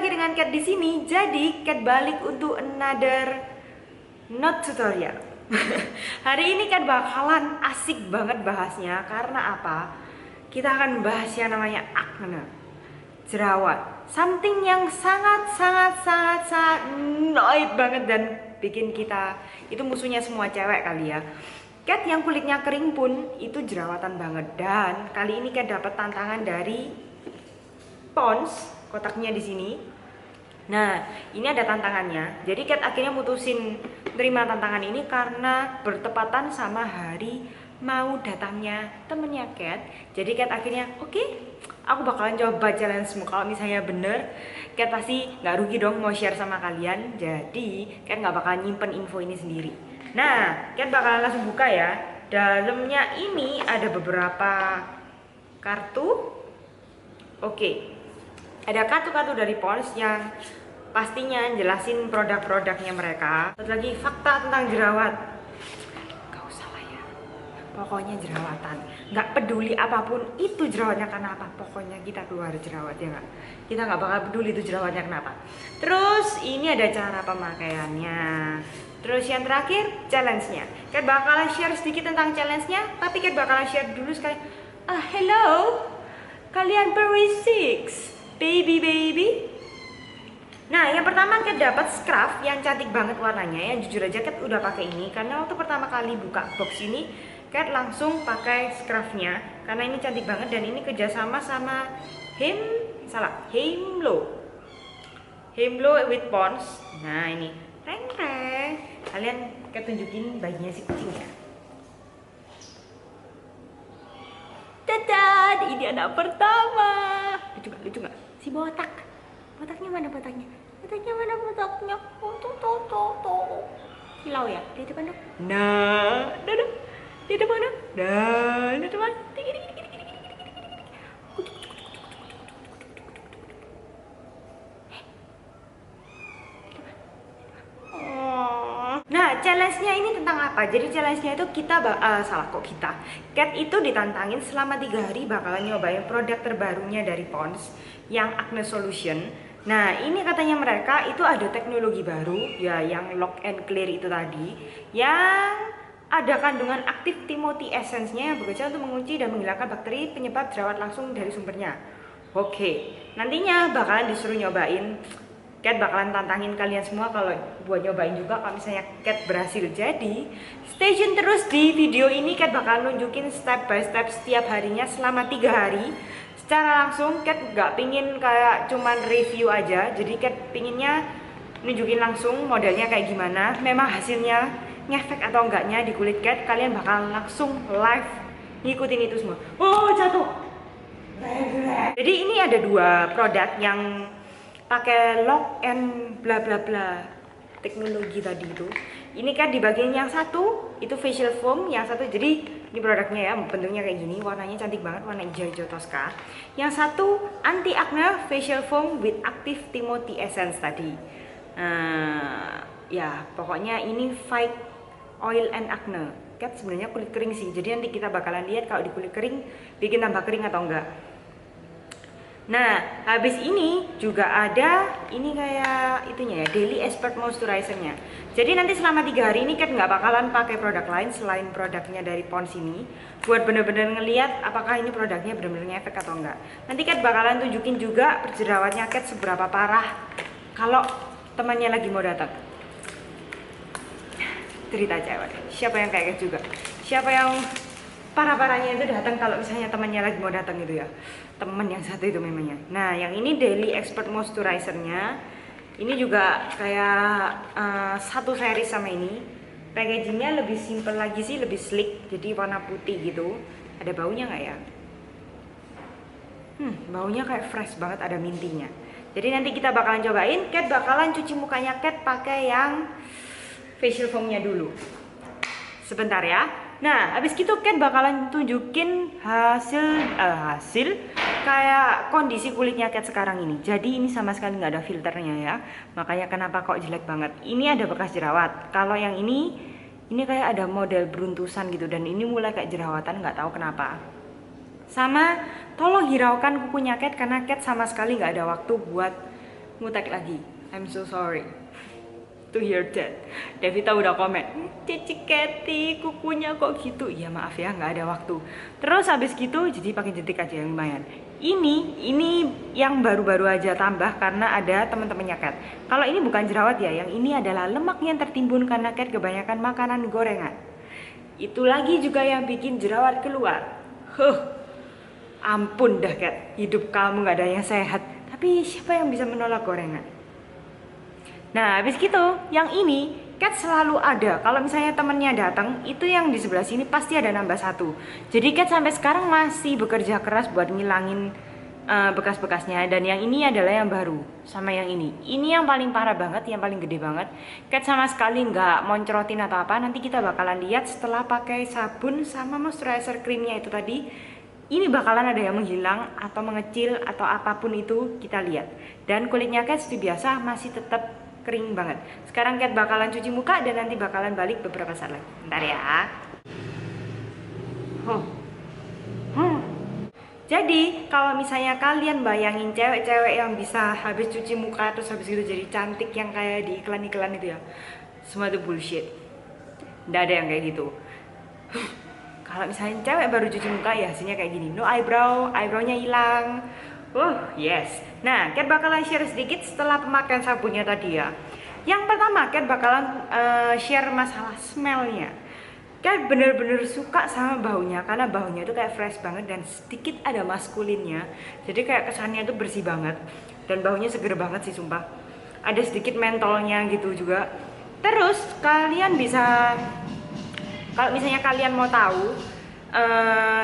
lagi dengan Cat di sini. Jadi Cat balik untuk another not tutorial. Hari ini Cat bakalan asik banget bahasnya karena apa? Kita akan bahas yang namanya acne, jerawat. Something yang sangat annoyed banget dan bikin kita itu musuhnya semua cewek kali ya. Cat yang kulitnya kering pun itu jerawatan banget, dan kali ini Cat dapat tantangan dari Pond's, kotaknya di sini. Nah, ini ada tantangannya. Jadi Cat akhirnya mutusin terima tantangan ini karena bertepatan sama hari mau datangnya temennya Cat. Jadi Cat akhirnya oke, aku bakalan coba challenge-mu. Kalau misalnya bener, Cat pasti nggak rugi dong mau share sama kalian. Jadi Cat nggak bakalan nyimpen info ini sendiri. Nah, Cat bakalan langsung buka ya. Dalamnya ini ada beberapa kartu. Oke. Ada kartu-kartu dari Pond's yang pastinya jelasin produk-produknya mereka. Satu lagi fakta tentang jerawat. Gak usah lah ya, pokoknya jerawatan. Gak peduli apapun itu jerawatnya karena apa, pokoknya kita keluar jerawat ya gak? Kita gak bakal peduli itu jerawatnya kenapa. Terus ini ada cara pemakaiannya. Terus yang terakhir challenge-nya. Cat bakalan share sedikit tentang challenge-nya, tapi Cat bakalan share dulu sekali. Hello, kalian berisik, baby. Nah, yang pertama Cat dapat scrub yang cantik banget warnanya. Yang jujur aja Cat udah pakai ini karena waktu pertama kali buka box ini Cat langsung pakai scrubnya karena ini cantik banget dan ini kerjasama sama Hemlo with Pond's. Nah, ini reng. Kalian Cat tunjukin bayinya si kucing ya. Dadah, ini anak pertama. Lucu gak? Si botaknya mana botaknya? Botaknya mana botaknya? Tuh. Silau ya? Di depan dong. Nah, dadah. Di depan dong. Nah, di depan. Nah, challenge-nya ini tentang apa? Jadi challenge-nya itu Cat itu ditantangin selama 3 hari bakalan nyobain produk terbarunya dari Pond's yang Acne Solution. Nah, ini katanya mereka itu ada teknologi baru ya, yang lock and clear itu tadi, yang ada kandungan aktif Timothy Essence-nya yang bekerja untuk mengunci dan menghilangkan bakteri penyebab jerawat langsung dari sumbernya. Oke, nantinya bakalan disuruh nyobain. Cat bakalan tantangin kalian semua kalau buat nyobain juga kalau misalnya Cat berhasil. Jadi stay tune terus di video ini. Cat bakalan nunjukin step by step setiap harinya selama 3 hari secara langsung. Cat gak pingin kayak cuman review aja, jadi Cat pinginnya nunjukin langsung modelnya kayak gimana, memang hasilnya ngefek atau enggaknya di kulit Cat. Kalian bakalan langsung live ngikutin itu semua. Oh, jatuh. Jadi ini ada 2 produk yang pakai lock and bla bla bla teknologi tadi itu. Ini kan di bagian yang satu itu facial foam, yang satu jadi ini produknya ya, bentuknya kayak gini, warnanya cantik banget, warna hijau Tosca. Yang satu anti acne facial foam with active Timothy Essence tadi. Ya pokoknya ini fight oil and acne. Cat sebenarnya kulit kering sih, jadi nanti kita bakalan lihat kalau di kulit kering bikin tambah kering atau enggak. Nah, habis ini juga ada ini kayak itunya ya, Daily Expert Moisturizer-nya. Jadi nanti selama 3 hari ini Cat nggak bakalan pakai produk lain selain produknya dari Pond's ini, buat bener-bener ngeliat apakah ini produknya bener-bener ngefek atau enggak. Nanti Cat bakalan tunjukin juga jerawatnya Cat seberapa parah kalau temannya lagi mau datang. Cerita cewek, siapa yang kayak Cat juga? Siapa yang parah-parahnya itu datang kalau misalnya temannya lagi mau datang gitu ya, temen yang satu itu memangnya. Nah, yang ini Daily Expert Moisturizer-nya ini juga kayak satu series sama ini. Packagingnya lebih simple lagi sih, lebih sleek, jadi warna putih gitu. Ada baunya nggak ya? Baunya kayak fresh banget, ada mintinya. Jadi nanti kita bakalan cobain. Cat bakalan cuci mukanya Cat pakai yang facial foam-nya dulu. Sebentar ya. Nah, habis gitu Cat bakalan tunjukin hasil kayak kondisi kulitnya Cat sekarang ini. Jadi ini sama sekali nggak ada filternya ya. Makanya kenapa kok jelek banget. Ini ada bekas jerawat. Kalau yang ini kayak ada model beruntusan gitu, dan ini mulai kayak jerawatan, nggak tahu kenapa. Sama tolong hiraukan kukunya Cat karena Cat sama sekali nggak ada waktu buat ngutek lagi. I'm so sorry to hear that. Devita udah komen, Cici Keti kukunya kok gitu. Ya maaf ya, nggak ada waktu. Terus habis gitu jadi pakai jentik aja yang lumayan. Ini yang baru-baru aja tambah karena ada teman-temannya Cat. Kalau ini bukan jerawat ya, yang ini adalah lemak yang tertimbun karena Cat kebanyakan makanan gorengan. Itu lagi juga yang bikin jerawat keluar. Ampun dah Cat, hidup kamu nggak ada yang sehat. Tapi siapa yang bisa menolak gorengan? Nah, habis gitu, yang ini Cat selalu ada. Kalau misalnya temennya datang, itu yang di sebelah sini pasti ada nambah satu. Jadi Cat sampai sekarang masih bekerja keras buat ngilangin bekas-bekasnya. Dan yang ini adalah yang baru, sama yang ini. Ini yang paling parah banget, yang paling gede banget. Cat sama sekali nggak moncrotin atau apa. Nanti kita bakalan lihat setelah pakai sabun sama moisturizer creamnya itu tadi. Ini bakalan ada yang menghilang atau mengecil atau apapun itu kita lihat. Dan kulitnya Cat seperti biasa masih tetap kering banget. Sekarang Cat bakalan cuci muka dan nanti bakalan balik beberapa saat lagi. Bentar ya. Jadi kalau misalnya kalian bayangin cewek-cewek yang bisa habis cuci muka terus habis itu jadi cantik yang kayak di iklan-iklan itu ya, semua itu bullshit. Nggak ada yang kayak gitu. Kalau misalnya cewek baru cuci muka ya hasilnya kayak gini, no eyebrow, eyebrownya hilang. Yes. Nah, Cat bakalan share sedikit setelah pemakaian sabunnya tadi ya. Yang pertama, Cat bakalan share masalah smellnya. Cat bener-bener suka sama baunya karena baunya itu kayak fresh banget dan sedikit ada maskulinnya. Jadi kayak kesannya itu bersih banget dan baunya seger banget sih sumpah. Ada sedikit mentolnya gitu juga. Terus kalian bisa, kalau misalnya kalian mau tahu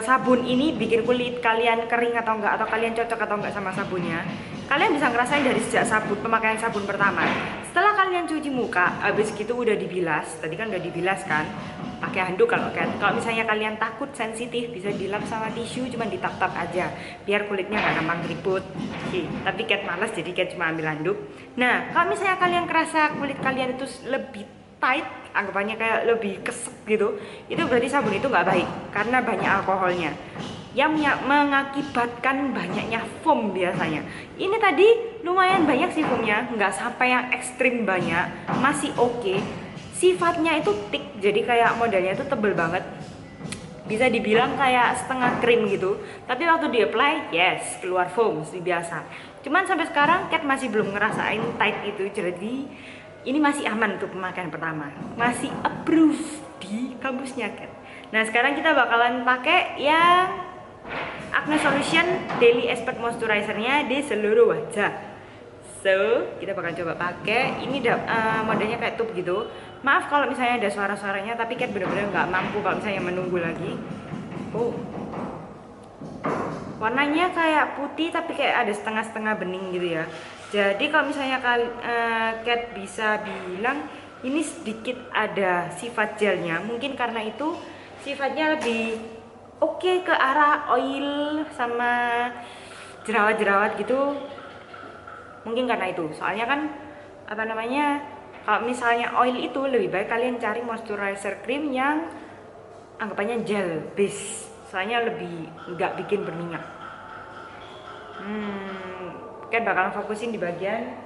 sabun ini bikin kulit kalian kering atau enggak, atau kalian cocok atau enggak sama sabunnya, kalian bisa ngerasain dari sejak pemakaian sabun pertama. Setelah kalian cuci muka, habis gitu udah dibilas, tadi kan udah dibilas kan, pakai handuk kalau misalnya kalian takut sensitif bisa dilap sama tisu, cuman ditap-tap aja biar kulitnya nggak gampang keriput. Tapi Cat malas jadi Cat cuma ambil handuk. Nah, kalau misalnya kalian kerasa kulit kalian itu lebih tight, anggapannya kayak lebih kesek gitu, itu berarti sabun itu nggak baik karena banyak alkoholnya yang mengakibatkan banyaknya foam biasanya. Ini tadi lumayan banyak sih foamnya, nggak sampai yang ekstrim banyak, masih oke. Sifatnya itu thick, jadi kayak modelnya itu tebel banget, bisa dibilang kayak setengah krim gitu. Tapi waktu di apply, yes, keluar foam seperti biasa. Cuman sampai sekarang Cat masih belum ngerasain tight itu, jadi ini masih aman untuk pemakaian pertama, masih approve di kampusnya Cat. Nah sekarang kita bakalan pakai yang Acne Solution Daily Expert Moisturizer-nya di seluruh wajah. So kita bakal coba pakai. Ini modelnya kayak tube gitu. Maaf kalau misalnya ada suara-suaranya, tapi Cat bener-bener nggak mampu kalau misalnya menunggu lagi. Warnanya kayak putih tapi kayak ada setengah-setengah bening gitu ya. Jadi kalau misalnya Cat bisa bilang ini sedikit ada sifat gelnya, mungkin karena itu sifatnya lebih oke ke arah oil sama jerawat-jerawat gitu. Mungkin karena itu. Soalnya kan kalau misalnya oil itu lebih baik kalian cari moisturizer cream yang anggapannya gel base. Soalnya lebih nggak bikin berminyak. Cat bakalan fokusin di bagian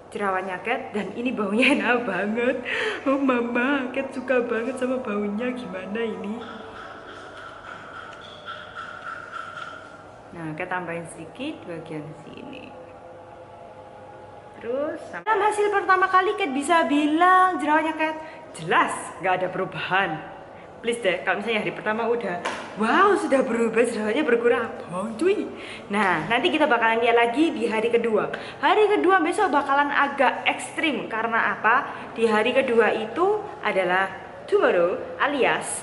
jerawatnya Cat, dan ini baunya enak banget. Oh mama, Cat suka banget sama baunya. Gimana ini? Nah, Cat tambahin sedikit bagian sini. Terus dalam hasil pertama kali Cat bisa bilang jerawatnya Cat jelas nggak ada perubahan. Please deh, kalau misalnya hari pertama udah wow sudah berubah, jerawatnya berkurang, cuy. Nah nanti kita bakalan lihat lagi di hari kedua. Hari kedua besok bakalan agak ekstrim. Karena apa? Di hari kedua itu adalah tomorrow, alias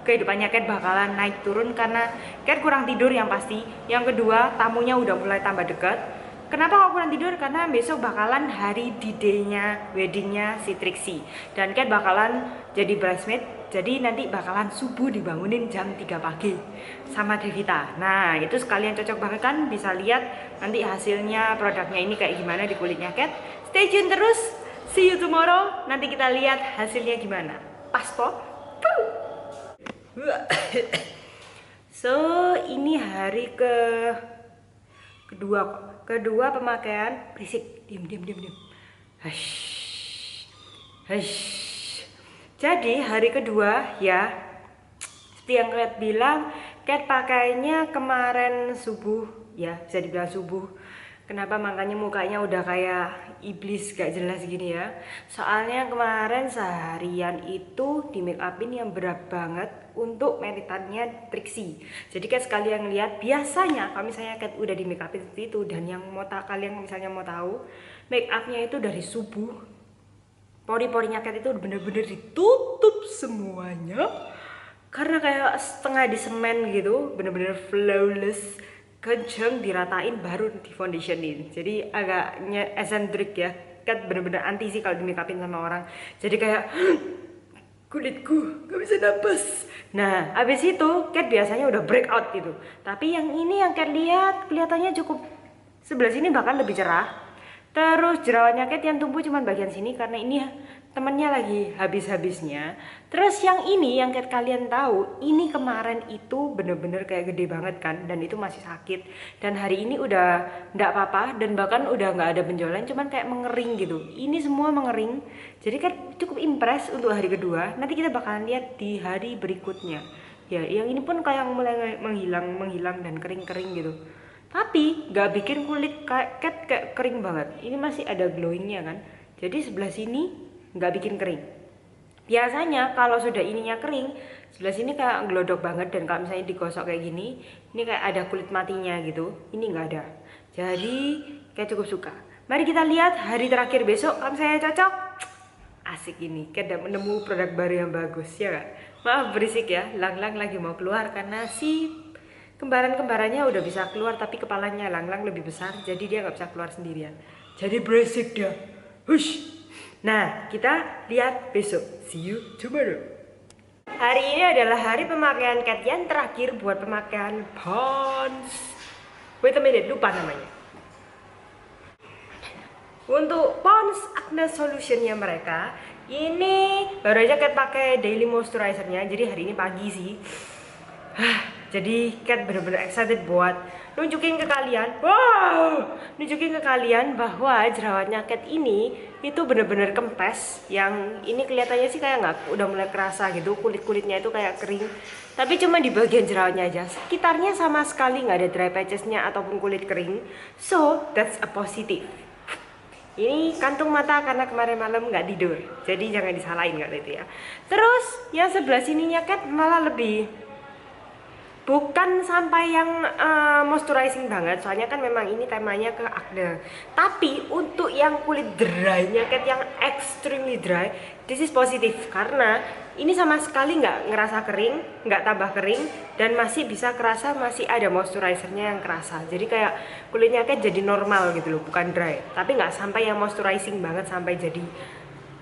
kehidupannya Cat bakalan naik turun karena Cat kurang tidur yang pasti. Yang kedua, tamunya udah mulai tambah dekat. Kenapa kok kurang tidur? Karena besok bakalan hari D-Day-nya, weddingnya si Trixie. Dan Cat bakalan jadi bridesmaid. Jadi nanti bakalan subuh dibangunin jam 3 pagi sama Devita. Nah itu sekalian cocok banget kan. Bisa lihat nanti hasilnya, produknya ini kayak gimana di kulitnya Cat. Stay tune terus. See you tomorrow. Nanti kita lihat hasilnya gimana. Pas toh? So ini hari kedua kok. kedua pemakaian berisik, diam. Hush. Jadi hari kedua ya, seperti yang Kat bilang, Kat pakainya kemarin subuh ya, bisa dibilang subuh. Kenapa? Makanya mukanya udah kayak iblis gak jelas gini ya. Soalnya kemarin seharian itu di make upin yang berat banget untuk meritannya Trixie. Jadi Kat sekalian lihat, biasanya kalau misalnya Kat udah di make upin seperti itu, dan yang mau kalian misalnya mau tahu, make upnya itu dari subuh, pori-porinya Kat itu bener-bener ditutup semuanya. Karena kayak setengah di semen gitu, bener-bener flawless, kenceng diratain baru di foundationin. Jadi agaknya eccentric ya. Kat bener-bener anti sih kalau di make upin sama orang. Jadi kayak kulitku gak bisa napas. Nah abis itu Kat biasanya udah breakout gitu. Tapi yang ini yang Kat lihat kelihatannya cukup, sebelah sini bahkan lebih cerah. Terus jerawatnya Kat yang tumbuh cuma bagian sini karena ini ya temennya lagi habis-habisnya. Terus yang ini yang Kat kalian tahu, ini kemarin itu bener-bener kayak gede banget kan, dan itu masih sakit. Dan hari ini udah nggak apa-apa, dan bahkan udah nggak ada benjolan, cuman kayak mengering gitu. Ini semua mengering. Jadi Kat cukup impress untuk hari kedua. Nanti kita bakalan lihat di hari berikutnya. Ya, yang ini pun kayak mulai menghilang dan kering-kering gitu. Tapi nggak bikin kulit Kat kayak kering banget. Ini masih ada glowingnya kan. Jadi sebelah sini nggak bikin kering. Biasanya kalau sudah ininya kering, sebelah sini kayak glodok banget, dan kalau misalnya digosok kayak gini, ini kayak ada kulit matinya gitu. Ini nggak ada. Jadi kayak cukup suka. Mari kita lihat hari terakhir besok. Kalau misalnya cocok, asik ini. Kayak menemu produk baru yang bagus ya kak. Maaf berisik ya. Lang-lang lagi mau keluar karena si kembaran-kembarannya udah bisa keluar, tapi kepalanya Lang-lang lebih besar, jadi dia nggak bisa keluar sendirian. Jadi berisik dia. Hush. Nah, kita lihat besok. See you tomorrow. Hari ini adalah hari pemakaian Kat yang terakhir buat pemakaian Pond's. Wait a minute, lupa namanya. Untuk Pond's Acne Solutionnya mereka, ini baru aja Kat pakai daily moisturizernya. Jadi hari ini pagi sih. Jadi Kat bener-bener excited buat nunjukin ke kalian, nunjukin ke kalian bahwa jerawatnya Kat ini itu bener-bener kempes. Yang ini kelihatannya sih kayak nggak, udah mulai kerasa gitu, kulit-kulitnya itu kayak kering. Tapi cuma di bagian jerawatnya aja, sekitarnya sama sekali nggak ada dry patchesnya ataupun kulit kering. So that's a positive. Ini kantung mata karena kemarin malam nggak tidur, jadi jangan disalahin kalau itu ya. Terus yang sebelah sininya Kat malah lebih, bukan sampai yang moisturizing banget, soalnya kan memang ini temanya ke acne. Tapi untuk yang kulit dry-nya Kat yang extremely dry, this is positif karena ini sama sekali nggak ngerasa kering, nggak tambah kering, dan masih bisa kerasa masih ada moisturizernya yang kerasa. Jadi kayak kulitnya Kat jadi normal gitu loh, bukan dry. Tapi nggak sampai yang moisturizing banget sampai jadi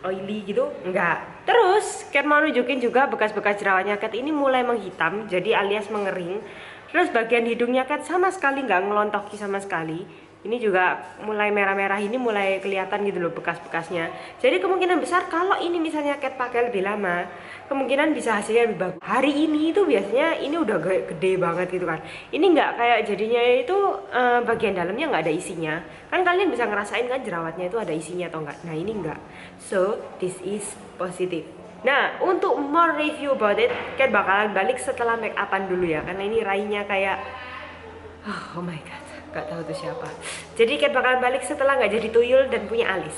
oily gitu, enggak. Terus Kat mau nunjukin juga bekas-bekas jerawatnya Kat ini mulai menghitam, jadi alias mengering. Terus bagian hidungnya Kat sama sekali nggak ngelontoki sama sekali. Ini juga mulai merah-merah, ini mulai kelihatan gitu loh bekas-bekasnya. Jadi kemungkinan besar kalau ini misalnya Kat pakai lebih lama, kemungkinan bisa hasilnya lebih bagus. Hari ini itu biasanya ini udah gede banget gitu kan. Ini nggak kayak jadinya itu bagian dalamnya nggak ada isinya. Kan kalian bisa ngerasain kan jerawatnya itu ada isinya atau enggak. Nah ini enggak. So this is positive. Nah untuk more review about it, Kat bakalan balik setelah make upan dulu ya, karena ini rainya kayak oh my god, gak tahu tuh siapa. Jadi Kat bakalan balik setelah nggak jadi tuyul dan punya alis.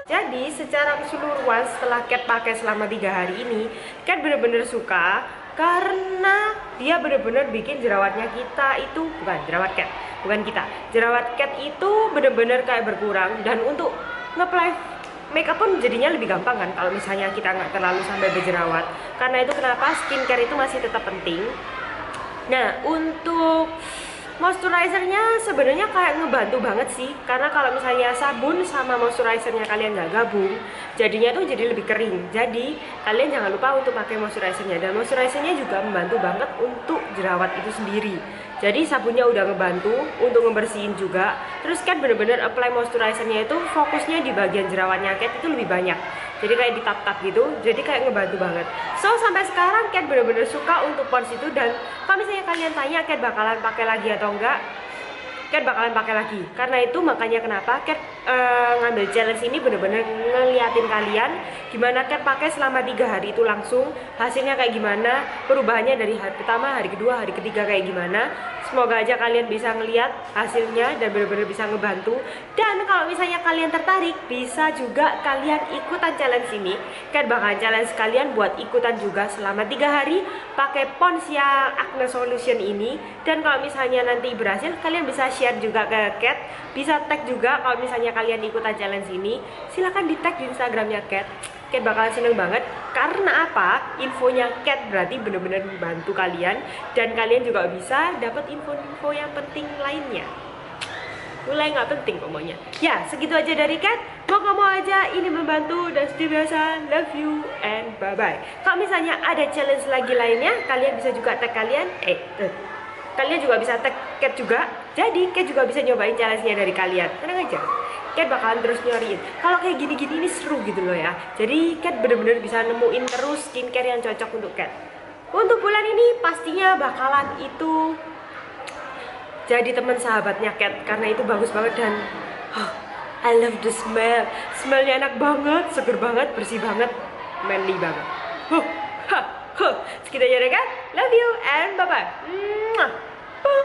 Jadi secara keseluruhan setelah Kat pakai selama 3 hari ini, Kat bener-bener suka karena dia bener-bener bikin jerawatnya kita itu, bukan jerawat Kat, bukan kita, jerawat Kat itu bener-bener kayak berkurang. Dan untuk nge-apply makeup pun jadinya lebih gampang kan kalau misalnya kita nggak terlalu sampai berjerawat. Karena itu kenapa skincare itu masih tetap penting. Nah untuk moisturizernya sebenarnya kayak ngebantu banget sih, karena kalau misalnya sabun sama moisturizernya kalian nggak gabung, jadinya tuh jadi lebih kering. Jadi kalian jangan lupa untuk pakai moisturizernya, dan moisturizernya juga membantu banget untuk jerawat itu sendiri. Jadi sabunnya udah ngebantu untuk ngebersihin juga. Terus Kat bener-bener apply moisturizernya itu fokusnya di bagian jerawatnya Kat itu lebih banyak. Jadi kayak ditap-tap gitu, jadi kayak ngebantu banget. So sampai sekarang Kat bener-bener suka untuk Pond's itu. Dan kalau misalnya kalian tanya Kat bakalan pakai lagi atau enggak, Cat bakalan pakai lagi. Karena itu makanya kenapa Cat ngambil challenge ini bener-bener ngeliatin kalian gimana Cat pakai selama 3 hari itu langsung, hasilnya kayak gimana, perubahannya dari hari pertama, hari kedua, hari ketiga kayak gimana. Semoga aja kalian bisa ngeliat hasilnya dan bener-bener bisa ngebantu. Dan kalau misalnya kalian tertarik, bisa juga kalian ikutan challenge ini. Cat bakalan challenge kalian buat ikutan juga selama 3 hari pakai Pond's yang Acne Solution ini. Dan kalau misalnya nanti berhasil, kalian bisa share juga ke Cat, bisa tag juga kalau misalnya kalian ikutan challenge ini. Silahkan di tag di Instagramnya Cat. Cat bakalan seneng banget. Karena apa? Infonya Cat berarti bener-bener membantu kalian, dan kalian juga bisa dapat info-info yang penting lainnya. Mulai nggak penting pokoknya. Ya, segitu aja dari Cat. Mau aja ini membantu, dan seperti biasa, love you and bye-bye. Kalau misalnya ada challenge lagi lainnya, kalian bisa juga tag kalian. Kalian juga bisa tag Cat juga. Jadi Cat juga bisa nyobain challenge-nya dari kalian. Tenang aja, Cat bakalan terus nyariin. Kalau kayak gini-gini ini seru gitu loh ya. Jadi Cat bener-bener bisa nemuin terus skincare yang cocok untuk Cat. Untuk bulan ini pastinya bakalan itu jadi teman sahabatnya Cat, karena itu bagus banget dan I love the smell. Smellnya enak banget, seger banget, bersih banget, manly banget. Segitu aja deh kan. Love you and bye-bye.